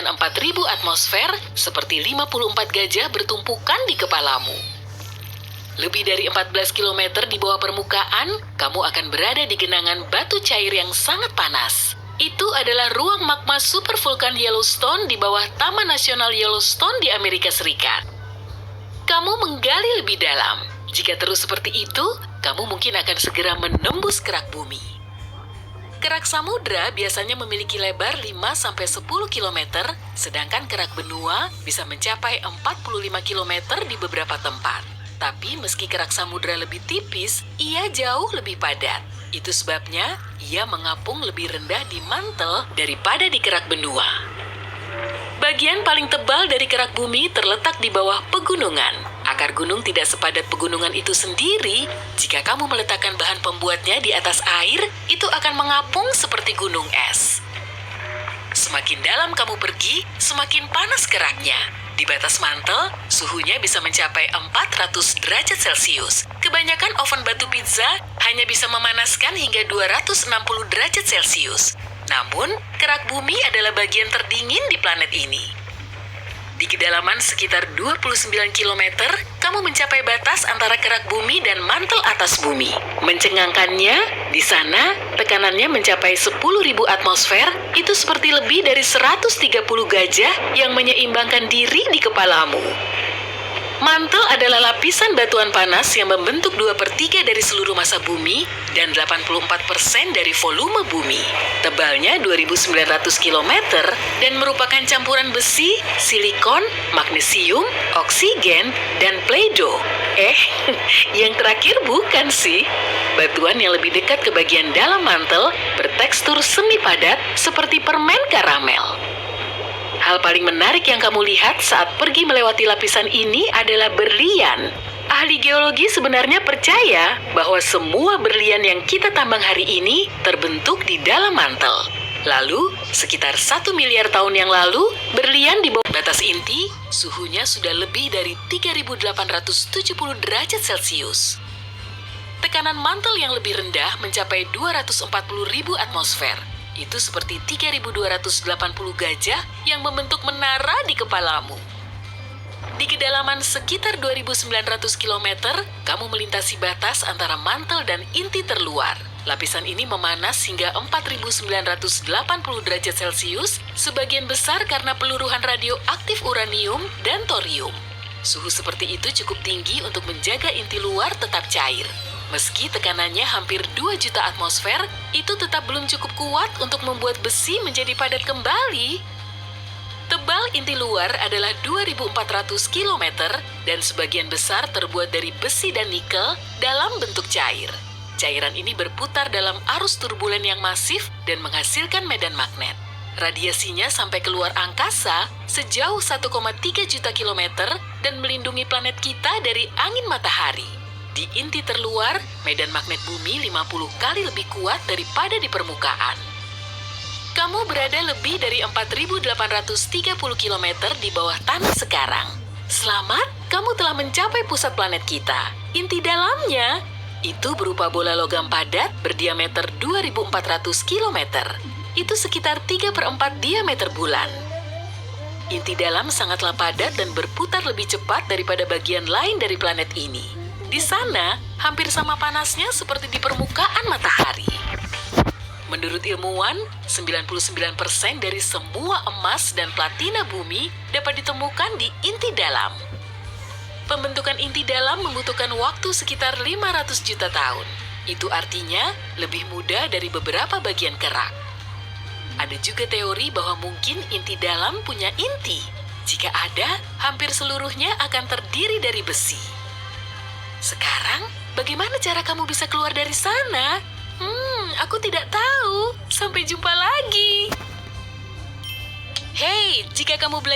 dengan 4.000 atmosfer, seperti 54 gajah bertumpukan di kepalamu. Lebih dari 14 km di bawah permukaan, kamu akan berada di genangan batu cair yang sangat panas. Itu adalah ruang magma supervulkan Yellowstone di bawah Taman Nasional Yellowstone di Amerika Serikat. Kamu menggali lebih dalam. Jika terus seperti itu, kamu mungkin akan segera menembus kerak bumi. Kerak samudra biasanya memiliki lebar 5-10 km, sedangkan kerak benua bisa mencapai 45 km di beberapa tempat. Tapi meski kerak samudra lebih tipis, ia jauh lebih padat. Itu sebabnya ia mengapung lebih rendah di mantel daripada di kerak benua. Bagian paling tebal dari kerak bumi terletak di bawah pegunungan. Akar gunung tidak sepadat pegunungan itu sendiri. Jika kamu meletakkan bahan pembuatnya di atas air, itu akan mengapung seperti gunung es. Semakin dalam kamu pergi, semakin panas keraknya. Di batas mantel, suhunya bisa mencapai 400 derajat Celcius. Kebanyakan oven batu pizza hanya bisa memanaskan hingga 260 derajat Celcius. Namun, kerak bumi adalah bagian terdingin di planet ini. Di kedalaman sekitar 29 km, kamu mencapai batas antara kerak bumi dan mantel atas bumi. Mencengangkannya, di sana tekanannya mencapai 10.000 atmosfer, itu seperti lebih dari 130 gajah yang menyeimbangkan diri di kepalamu. Mantel adalah lapisan batuan panas yang membentuk 2/3 dari seluruh massa bumi dan 84% dari volume bumi. Tebalnya 2.900 km dan merupakan campuran besi, silikon, magnesium, oksigen, dan Play-Doh. Yang terakhir bukan sih. Batuan yang lebih dekat ke bagian dalam mantel bertekstur semi padat seperti permen karamel. Hal paling menarik yang kamu lihat saat pergi melewati lapisan ini adalah berlian. Ahli geologi sebenarnya percaya bahwa semua berlian yang kita tambang hari ini terbentuk di dalam mantel. Lalu, sekitar 1 miliar tahun yang lalu, berlian di bawah batas inti, suhunya sudah lebih dari 3.870 derajat Celcius. Tekanan mantel yang lebih rendah mencapai 240.000 atmosfer. Itu seperti 3.280 gajah yang membentuk menara di kepalamu. Di kedalaman sekitar 2.900 km, kamu melintasi batas antara mantel dan inti terluar. Lapisan ini memanas hingga 4.980 derajat Celcius, sebagian besar karena peluruhan radioaktif uranium dan thorium. Suhu seperti itu cukup tinggi untuk menjaga inti luar tetap cair. Meski tekanannya hampir 2 juta atmosfer, itu tetap belum cukup kuat untuk membuat besi menjadi padat kembali. Tebal inti luar adalah 2.400 km dan sebagian besar terbuat dari besi dan nikel dalam bentuk cair. Cairan ini berputar dalam arus turbulen yang masif dan menghasilkan medan magnet. Radiasinya sampai keluar angkasa sejauh 1,3 juta kilometer dan melindungi planet kita dari angin matahari. Di inti terluar, medan magnet bumi 50 kali lebih kuat daripada di permukaan. Kamu berada lebih dari 4.830 km di bawah tanah sekarang. Selamat, kamu telah mencapai pusat planet kita. Inti dalamnya, itu berupa bola logam padat berdiameter 2.400 km. Itu sekitar 3/4 diameter bulan. Inti dalam sangatlah padat dan berputar lebih cepat daripada bagian lain dari planet ini. Di sana, hampir sama panasnya seperti di permukaan matahari. Menurut ilmuwan, 99% dari semua emas dan platina bumi dapat ditemukan di inti dalam. Pembentukan inti dalam membutuhkan waktu sekitar 500 juta tahun. Itu artinya lebih mudah dari beberapa bagian kerak. Ada juga teori bahwa mungkin inti dalam punya inti. Jika ada, hampir seluruhnya akan terdiri dari besi. Sekarang, bagaimana cara kamu bisa keluar dari sana? Aku tidak tahu. Sampai jumpa lagi. Hey, jika kamu belajar